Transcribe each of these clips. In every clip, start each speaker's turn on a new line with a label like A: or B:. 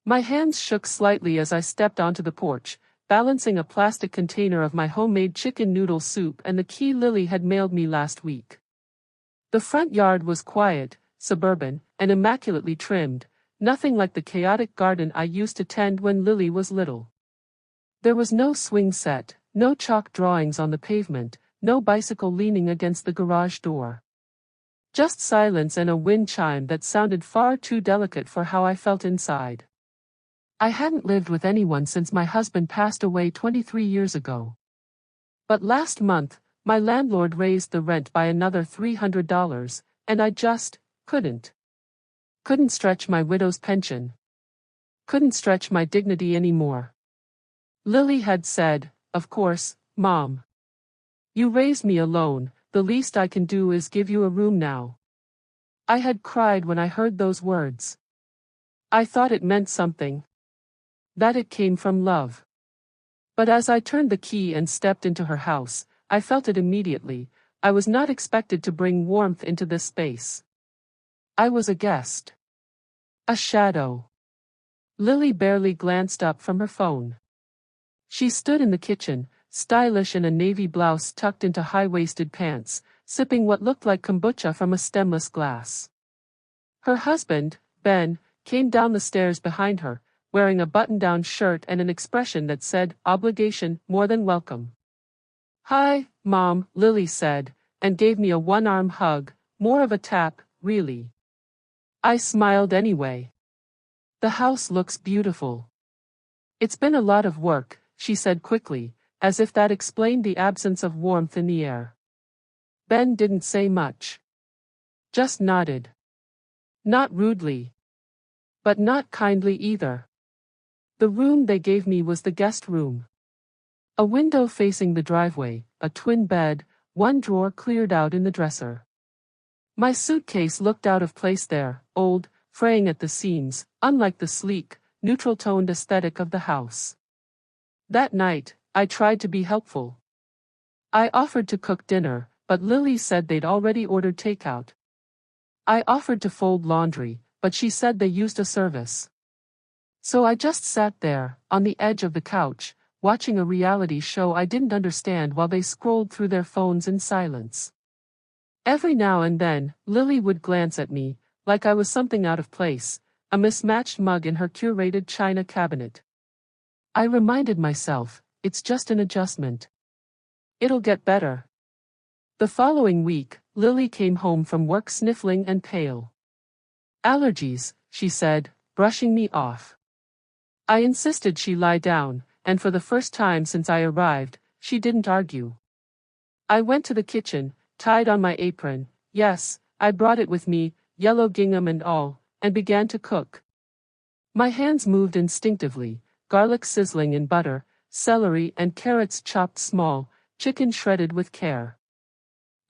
A: My hands shook slightly as I stepped onto the porch, balancing a plastic container of my homemade chicken noodle soup and the key Lily had mailed me last week. The front yard was quiet, suburban, and immaculately trimmed, nothing like the chaotic garden I used to tend when Lily was little. There was no swing set, no chalk drawings on the pavement, no bicycle leaning against the garage door. Just silence and a wind chime that sounded far too delicate for how I felt inside. I hadn't lived with anyone since my husband passed away 23 years ago. But last month, my landlord raised the rent by another $300, and I just couldn't. Couldn't stretch my widow's pension. Couldn't stretch my dignity anymore. Lily had said, "Of course, Mom. You raised me alone, the least I can do is give you a room now." I had cried when I heard those words. I thought it meant something. That it came from love. But as I turned the key and stepped into her house, I felt it immediately. I was not expected to bring warmth into this space. I was a guest. A shadow. Lily barely glanced up from her phone. She stood in the kitchen, stylish in a navy blouse tucked into high-waisted pants, sipping what looked like kombucha from a stemless glass. Her husband, Ben, came down the stairs behind her, wearing a button-down shirt and an expression that said, "Obligation, more than welcome." "Hi, Mom," Lily said, and gave me a one-arm hug, more of a tap, really. I smiled anyway. "The house looks beautiful." "It's been a lot of work," she said quickly, as if that explained the absence of warmth in the air. Ben didn't say much. Just nodded. Not rudely. But not kindly either. The room they gave me was the guest room. A window facing the driveway, a twin bed, one drawer cleared out in the dresser. My suitcase looked out of place there, old, fraying at the seams, unlike the sleek, neutral-toned aesthetic of the house. That night, I tried to be helpful. I offered to cook dinner, but Lily said they'd already ordered takeout. I offered to fold laundry, but she said they used a service. So I just sat there, on the edge of the couch, watching a reality show I didn't understand while they scrolled through their phones in silence. Every now and then, Lily would glance at me, like I was something out of place, a mismatched mug in her curated china cabinet. I reminded myself, it's just an adjustment. It'll get better. The following week, Lily came home from work sniffling and pale. "Allergies," she said, brushing me off. I insisted she lie down, and for the first time since I arrived, she didn't argue. I went to the kitchen, tied on my apron, yes, I brought it with me, yellow gingham and all, and began to cook. My hands moved instinctively, garlic sizzling in butter, celery and carrots chopped small, chicken shredded with care.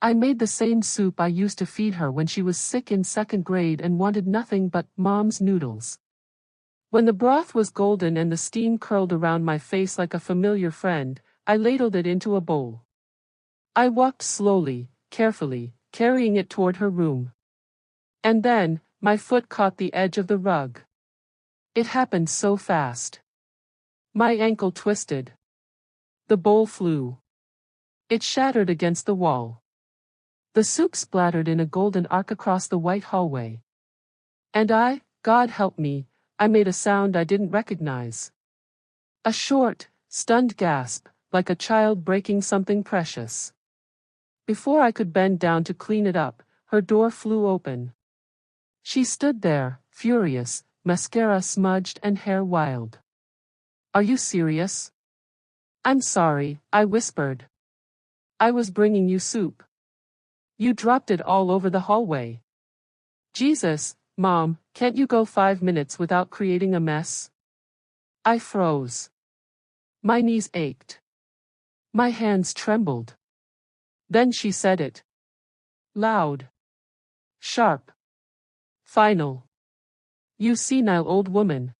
A: I made the same soup I used to feed her when she was sick in second grade and wanted nothing but Mom's noodles. When the broth was golden and the steam curled around my face like a familiar friend, I ladled it into a bowl. I walked slowly, carefully, carrying it toward her room. And then, my foot caught the edge of the rug. It happened so fast. My ankle twisted. The bowl flew. It shattered against the wall. The soup splattered in a golden arc across the white hallway. And God help me, I made a sound I didn't recognize. A short, stunned gasp, like a child breaking something precious. Before I could bend down to clean it up, her door flew open. She stood there, furious, mascara smudged and hair wild. "Are you serious?" "I'm sorry," I whispered. "I was bringing you soup. You dropped it all over the hallway." "Jesus, Mom, can't you go 5 minutes without creating a mess?" I froze. My knees ached. My hands trembled. Then she said it. Loud. Sharp. Final. "You senile old woman.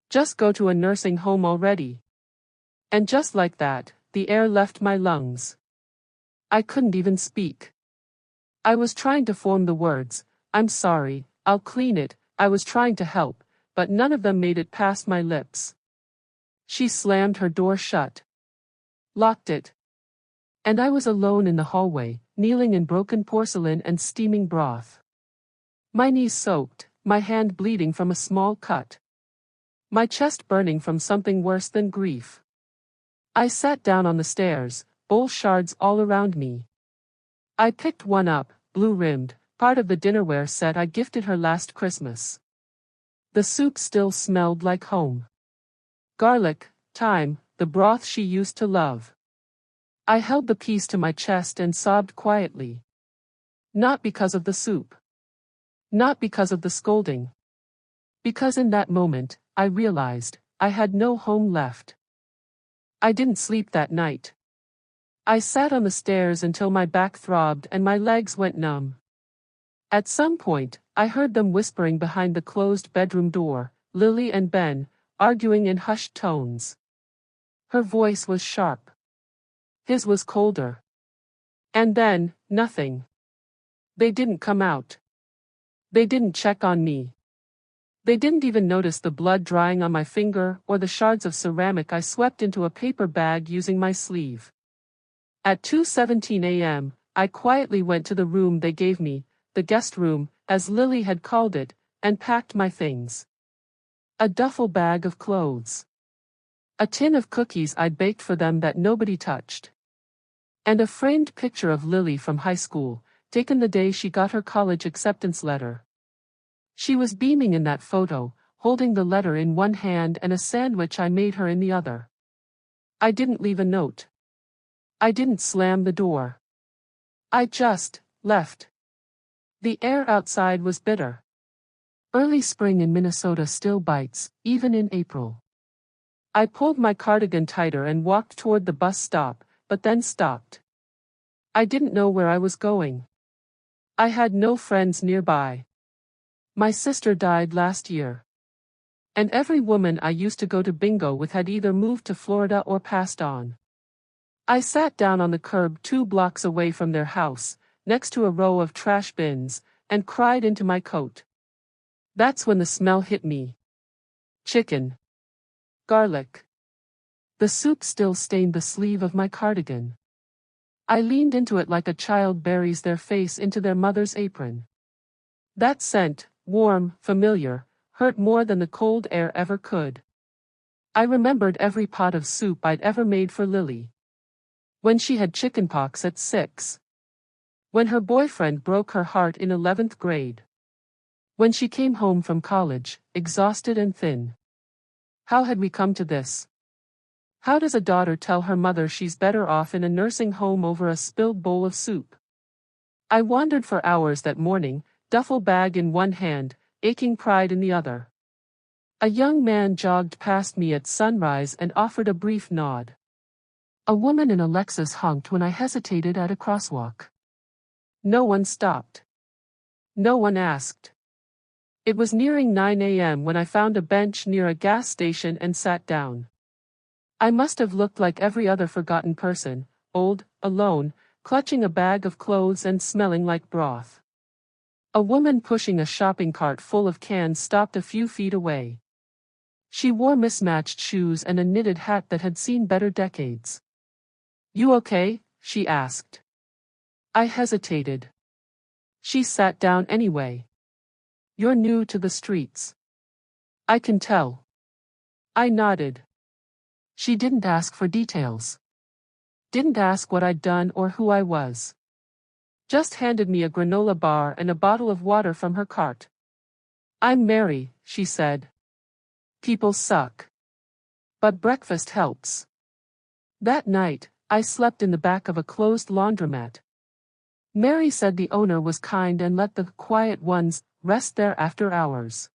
A: Just go to a nursing home already." And just like that, the air left my lungs. I couldn't even speak. I was trying to form the words, "I'm sorry, I'll clean it," I was trying to help, but none of them made it past my lips. She slammed her door shut. Locked it. And I was alone in the hallway, kneeling in broken porcelain and steaming broth. My knees soaked, my hand bleeding from a small cut. My chest burning from something worse than grief. I sat down on the stairs, bowl shards all around me. I picked one up, blue-rimmed, part of the dinnerware set I gifted her last Christmas. The soup still smelled like home. Garlic, thyme, the broth she used to love. I held the piece to my chest and sobbed quietly. Not because of the soup. Not because of the scolding. Because in that moment, I realized, I had no home left. I didn't sleep that night. I sat on the stairs until my back throbbed and my legs went numb. At some point, I heard them whispering behind the closed bedroom door, Lily and Ben, arguing in hushed tones. Her voice was sharp. His was colder. And then, nothing. They didn't come out. They didn't check on me. They didn't even notice the blood drying on my finger or the shards of ceramic I swept into a paper bag using my sleeve. At 2:17 a.m., I quietly went to the room they gave me, the guest room, as Lily had called it, and packed my things. A duffel bag of clothes. A tin of cookies I'd baked for them that nobody touched. And a framed picture of Lily from high school, taken the day she got her college acceptance letter. She was beaming in that photo, holding the letter in one hand and a sandwich I made her in the other. I didn't leave a note. I didn't slam the door. I just left. The air outside was bitter. Early spring in Minnesota still bites, even in April. I pulled my cardigan tighter and walked toward the bus stop, but then stopped. I didn't know where I was going. I had no friends nearby. My sister died last year. And every woman I used to go to bingo with had either moved to Florida or passed on. I sat down on the curb 2 blocks away from their house, next to a row of trash bins, and cried into my coat. That's when the smell hit me. Chicken. Garlic. The soup still stained the sleeve of my cardigan. I leaned into it like a child buries their face into their mother's apron. That scent, warm, familiar, hurt more than the cold air ever could. I remembered every pot of soup I'd ever made for Lily. When she had chickenpox at 6. When her boyfriend broke her heart in 11th grade. When she came home from college, exhausted and thin. How had we come to this? How does a daughter tell her mother she's better off in a nursing home over a spilled bowl of soup? I wandered for hours that morning, duffel bag in one hand, aching pride in the other. A young man jogged past me at sunrise and offered a brief nod. A woman in a Lexus honked when I hesitated at a crosswalk. No one stopped. No one asked. It was nearing 9 a.m. when I found a bench near a gas station and sat down. I must have looked like every other forgotten person, old, alone, clutching a bag of clothes and smelling like broth. A woman pushing a shopping cart full of cans stopped a few feet away. She wore mismatched shoes and a knitted hat that had seen better decades. "You okay?" she asked. I hesitated. She sat down anyway. "You're new to the streets." "I can tell." I nodded. She didn't ask for details. Didn't ask what I'd done or who I was. Just handed me a granola bar and a bottle of water from her cart. "I'm Mary," she said. "People suck. But breakfast helps." That night, I slept in the back of a closed laundromat. Mary said the owner was kind and let the quiet ones rest there after hours.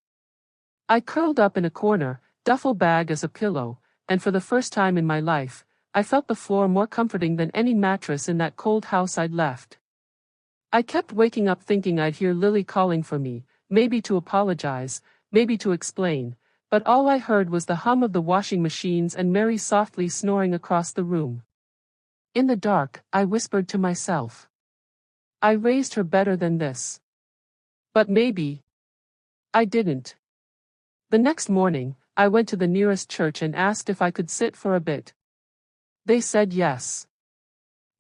A: I curled up in a corner, duffel bag as a pillow, and for the first time in my life, I felt the floor more comforting than any mattress in that cold house I'd left. I kept waking up thinking I'd hear Lily calling for me, maybe to apologize, maybe to explain, but all I heard was the hum of the washing machines and Mary softly snoring across the room. In the dark, I whispered to myself. I raised her better than this. But maybe I didn't. The next morning, I went to the nearest church and asked if I could sit for a bit. They said yes.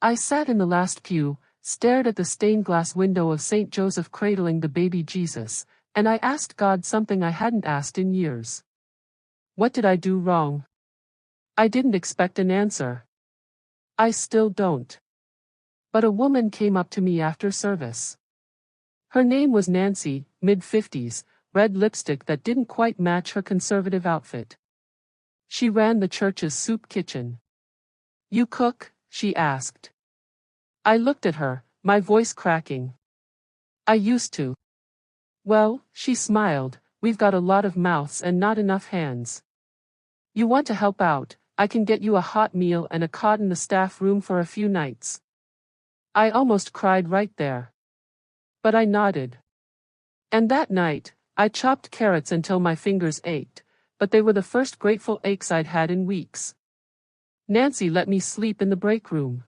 A: I sat in the last pew, stared at the stained glass window of St. Joseph cradling the baby Jesus, and I asked God something I hadn't asked in years. What did I do wrong? I didn't expect an answer. I still don't. But a woman came up to me after service. Her name was Nancy, mid-50s, red lipstick that didn't quite match her conservative outfit. She ran the church's soup kitchen. "You cook?" she asked. I looked at her, my voice cracking. "I used to." "Well," she smiled, "we've got a lot of mouths and not enough hands. You want to help out? I can get you a hot meal and a cot in the staff room for a few nights." I almost cried right there. But I nodded. And that night, I chopped carrots until my fingers ached, but they were the first grateful aches I'd had in weeks. Nancy let me sleep in the break room.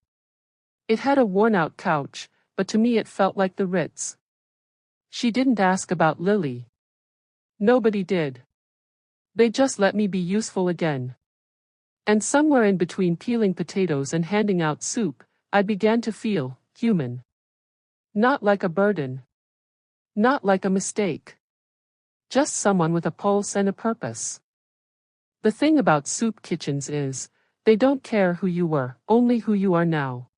A: It had a worn-out couch, but to me it felt like the Ritz. She didn't ask about Lily. Nobody did. They just let me be useful again. And somewhere in between peeling potatoes and handing out soup, I began to feel human. Not like a burden. Not like a mistake. Just someone with a pulse and a purpose. The thing about soup kitchens is, they don't care who you were, only who you are now.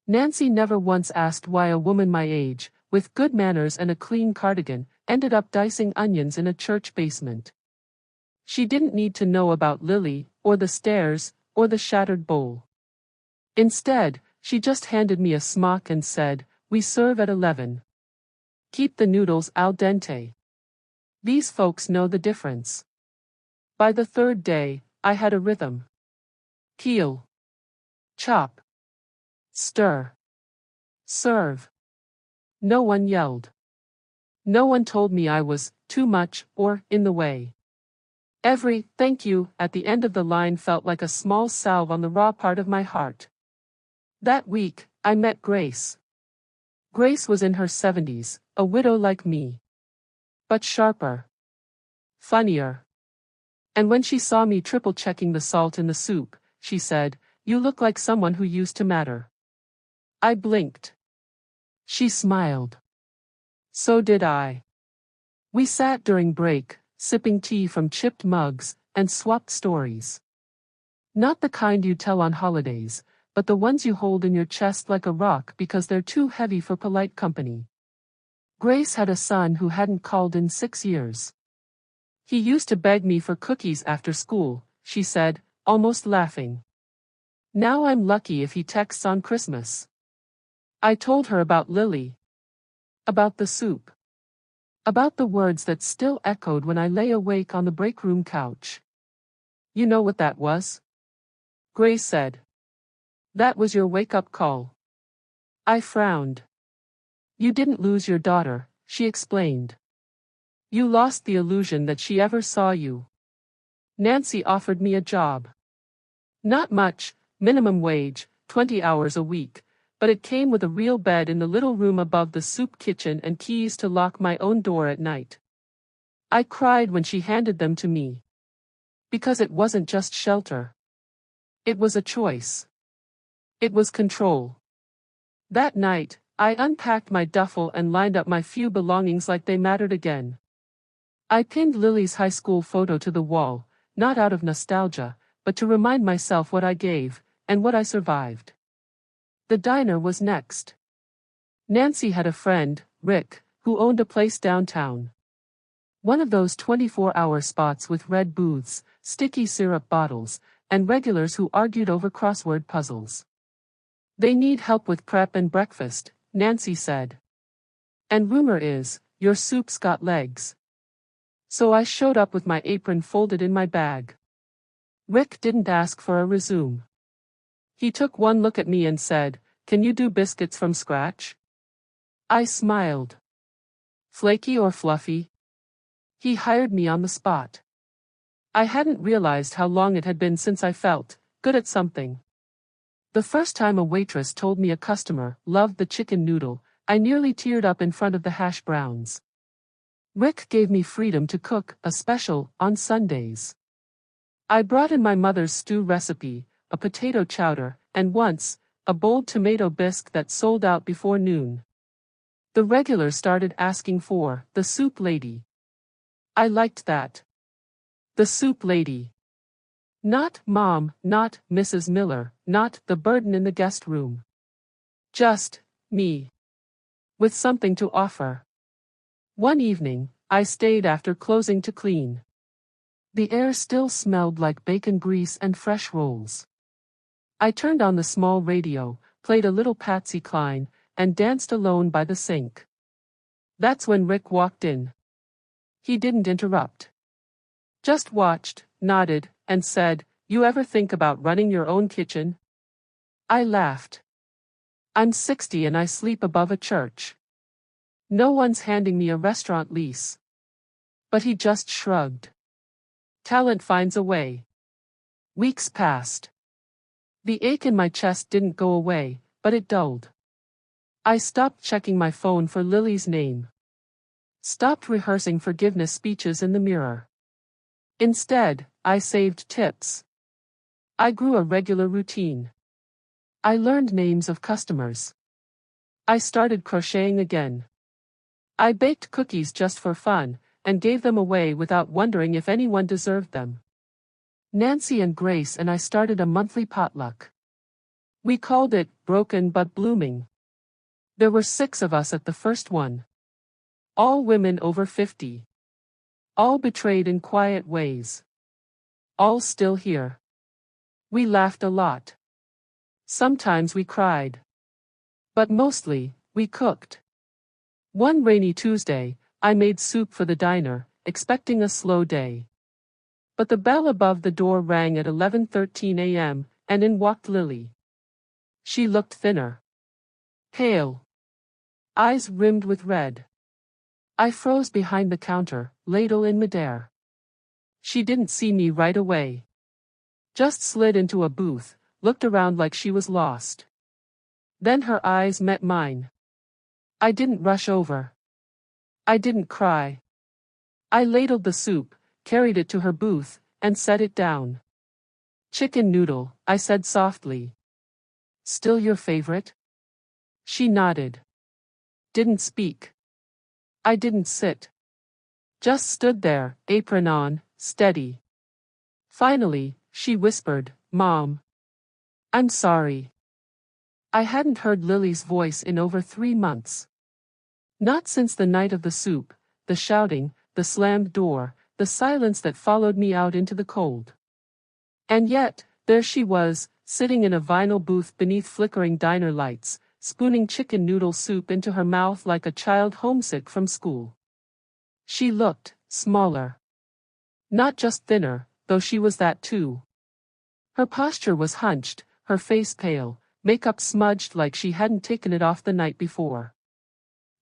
A: Nancy never once asked why a woman my age, with good manners and a clean cardigan, ended up dicing onions in a church basement. She didn't need to know about Lily, or the stairs, or the shattered bowl. Instead, she just handed me a smock and said, "We serve at 11. Keep the noodles al dente." These folks know the difference. By the third day, I had a rhythm. Peel. Chop. Stir. Serve. No one yelled. No one told me I was too much or in the way. Every "thank you" at the end of the line felt like a small salve on the raw part of my heart. That week, I met Grace. Grace was in her 70s, a widow like me. But sharper. Funnier. And when she saw me triple-checking the salt in the soup, she said, "You look like someone who used to matter." I blinked. She smiled. So did I. We sat during break, sipping tea from chipped mugs, and swapped stories. Not the kind you tell on holidays, but the ones you hold in your chest like a rock because they're too heavy for polite company. Grace had a son who hadn't called in 6 years. "He used to beg me for cookies after school," she said, almost laughing. "Now I'm lucky if he texts on Christmas." I told her about Lily. About the soup. About the words that still echoed when I lay awake on the break room couch. "You know what that was?" Grace said. "That was your wake-up call." I frowned. "You didn't lose your daughter," she explained. "You lost the illusion that she ever saw you." Nancy offered me a job. Not much, minimum wage, 20 hours a week, but it came with a real bed in the little room above the soup kitchen and keys to lock my own door at night. I cried when she handed them to me. Because it wasn't just shelter. It was a choice. It was control. That night, I unpacked my duffel and lined up my few belongings like they mattered again. I pinned Lily's high school photo to the wall, not out of nostalgia, but to remind myself what I gave, and what I survived. The diner was next. Nancy had a friend, Rick, who owned a place downtown. One of those 24-hour spots with red booths, sticky syrup bottles, and regulars who argued over crossword puzzles. "They need help with prep and breakfast," Nancy said. "And rumor is, your soup's got legs." So I showed up with my apron folded in my bag. Rick didn't ask for a resume. He took one look at me and said, "Can you do biscuits from scratch?" I smiled. "Flaky or fluffy?" He hired me on the spot. I hadn't realized how long it had been since I felt good at something. The first time a waitress told me a customer loved the chicken noodle, I nearly teared up in front of the hash browns. Rick gave me freedom to cook a special on Sundays. I brought in my mother's stew recipe, a potato chowder, and once, a bold tomato bisque that sold out before noon. The regulars started asking for the soup lady. I liked that. The soup lady. Not Mom, not Mrs. Miller, not the burden in the guest room. Just me. With something to offer. One evening, I stayed after closing to clean. The air still smelled like bacon grease and fresh rolls. I turned on the small radio, played a little Patsy Cline, and danced alone by the sink. That's when Rick walked in. He didn't interrupt. Just watched, nodded, and said, "You ever think about running your own kitchen?" I laughed. I'm 60 and I sleep above a church. No one's handing me a restaurant lease. But he just shrugged. Talent finds a way. Weeks passed. The ache in my chest didn't go away, but it dulled. I stopped checking my phone for Lily's name. Stopped rehearsing forgiveness speeches in the mirror. Instead, I saved tips. I grew a regular routine. I learned names of customers. I started crocheting again. I baked cookies just for fun, and gave them away without wondering if anyone deserved them. Nancy and Grace and I started a monthly potluck. We called it Broken but Blooming. There were 6 of us at the first one. All women over 50. All betrayed in quiet ways. All still here. We laughed a lot. Sometimes we cried. But mostly, we cooked. One rainy Tuesday, I made soup for the diner, expecting a slow day. But the bell above the door rang at 11:13 a.m., and in walked Lily. She looked thinner. Pale. Eyes rimmed with red. I froze behind the counter, ladle in midair. She didn't see me right away. Just slid into a booth, looked around like she was lost. Then her eyes met mine. I didn't rush over. I didn't cry. I ladled the soup, carried it to her booth, and set it down. "Chicken noodle," I said softly. "Still your favorite?" She nodded. Didn't speak. I didn't sit. Just stood there, apron on, steady. Finally, she whispered, "Mom. I'm sorry." I hadn't heard Lily's voice in over 3 months. Not since the night of the soup, the shouting, the slammed door, the silence that followed me out into the cold. And yet, there she was, sitting in a vinyl booth beneath flickering diner lights, spooning chicken noodle soup into her mouth like a child homesick from school. She looked smaller. Not just thinner, though she was that too. Her posture was hunched, her face pale, makeup smudged like she hadn't taken it off the night before.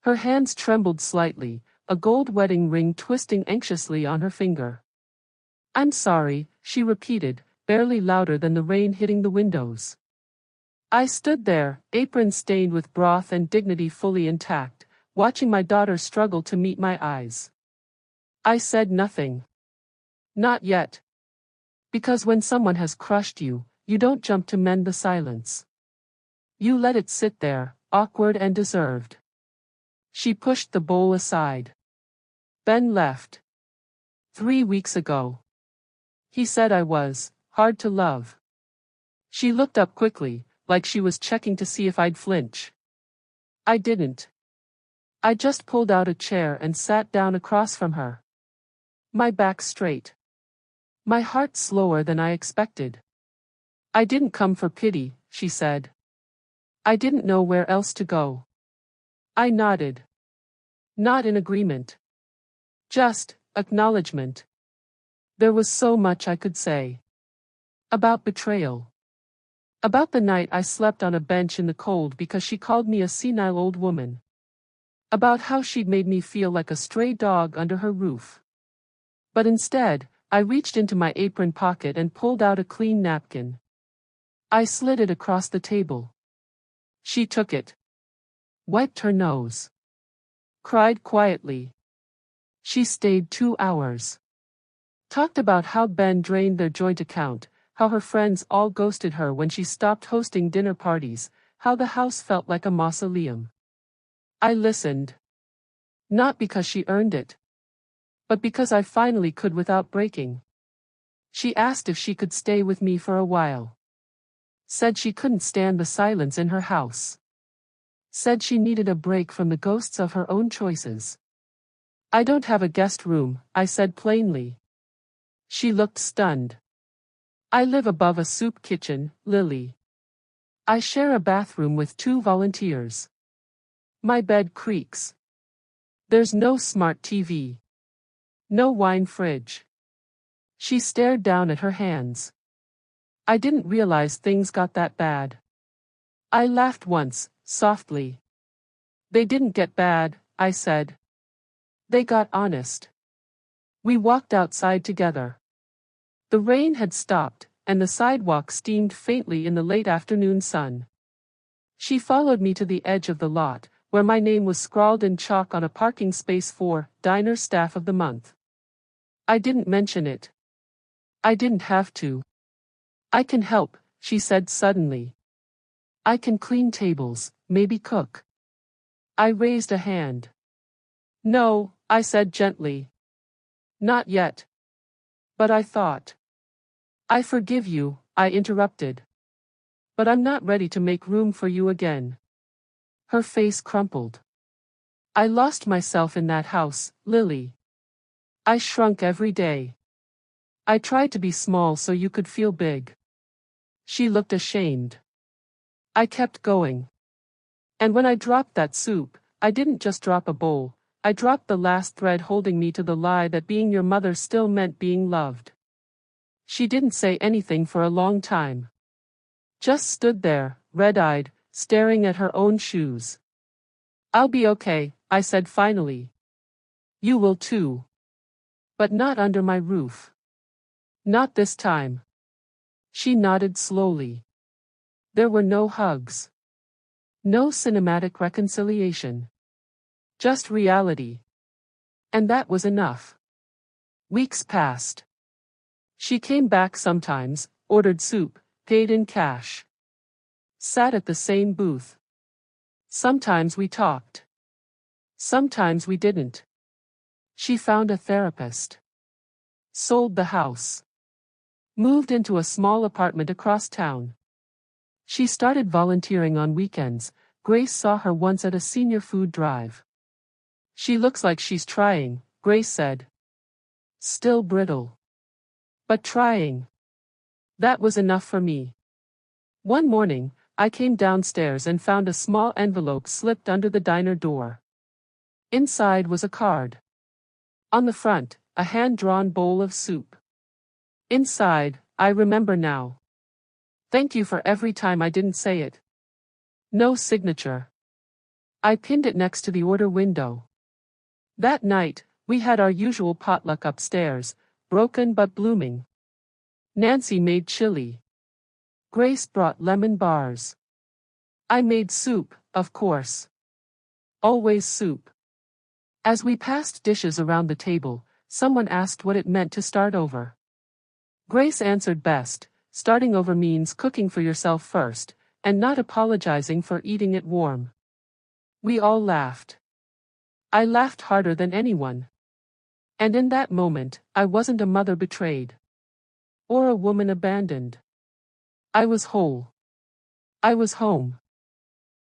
A: Her hands trembled slightly, a gold wedding ring twisting anxiously on her finger. "I'm sorry," she repeated, barely louder than the rain hitting the windows. I stood there, apron stained with broth and dignity fully intact, watching my daughter struggle to meet my eyes. I said nothing. Not yet. Because when someone has crushed you, you don't jump to mend the silence. You let it sit there, awkward and deserved. She pushed the bowl aside. Ben left. 3 weeks ago. He said I was hard to love. She looked up quickly, like she was checking to see if I'd flinch. I didn't. I just pulled out a chair and sat down across from her. My back straight. My heart slower than I expected. "I didn't come for pity," she said. "I didn't know where else to go." I nodded. Not in agreement. Just acknowledgement. There was so much I could say. About betrayal. About the night I slept on a bench in the cold because she called me a senile old woman. About how she'd made me feel like a stray dog under her roof. But instead, I reached into my apron pocket and pulled out a clean napkin. I slid it across the table. She took it. Wiped her nose. Cried quietly. She stayed 2 hours. Talked about how Ben drained their joint account, how her friends all ghosted her when she stopped hosting dinner parties, how the house felt like a mausoleum. I listened. Not because she earned it, but because I finally could without breaking. She asked if she could stay with me for a while. Said she couldn't stand the silence in her house. Said she needed a break from the ghosts of her own choices. I don't have a guest room, I said plainly. She looked stunned. I live above a soup kitchen, Lily. I share a bathroom with 2 volunteers. My bed creaks. There's no smart TV. No wine fridge. She stared down at her hands. I didn't realize things got that bad. I laughed once, softly. They didn't get bad, I said. They got honest. We walked outside together. The rain had stopped, and the sidewalk steamed faintly in the late afternoon sun. She followed me to the edge of the lot, where my name was scrawled in chalk on a parking space for Diner Staff of the Month. I didn't mention it. I didn't have to. I can help, she said suddenly. I can clean tables, maybe cook. I raised a hand. No, I said gently. Not yet. But I thought. I forgive you, I interrupted. But I'm not ready to make room for you again. Her face crumpled. I lost myself in that house, Lily. I shrunk every day. I tried to be small so you could feel big. She looked ashamed. I kept going. And when I dropped that soup, I didn't just drop a bowl, I dropped the last thread holding me to the lie that being your mother still meant being loved. She didn't say anything for a long time. Just stood there, red-eyed, staring at her own shoes. I'll be okay, I said finally. You will too. But not under my roof. Not this time. She nodded slowly. There were no hugs. No cinematic reconciliation. Just reality. And that was enough. Weeks passed. She came back sometimes, ordered soup, paid in cash. Sat at the same booth. Sometimes we talked. Sometimes we didn't. She found a therapist. Sold the house. Moved into a small apartment across town. She started volunteering on weekends. Grace saw her once at a senior food drive. She looks like she's trying, Grace said. Still brittle. But trying. That was enough for me. One morning, I came downstairs and found a small envelope slipped under the diner door. Inside was a card. On the front, a hand-drawn bowl of soup. Inside, I remember now. Thank you for every time I didn't say it. No signature. I pinned it next to the order window. That night, we had our usual potluck upstairs, broken but blooming. Nancy made chili. Grace brought lemon bars. I made soup, of course. Always soup. As we passed dishes around the table, someone asked what it meant to start over. Grace answered best, starting over means cooking for yourself first, and not apologizing for eating it warm. We all laughed. I laughed harder than anyone. And in that moment, I wasn't a mother betrayed. Or a woman abandoned. I was whole. I was home.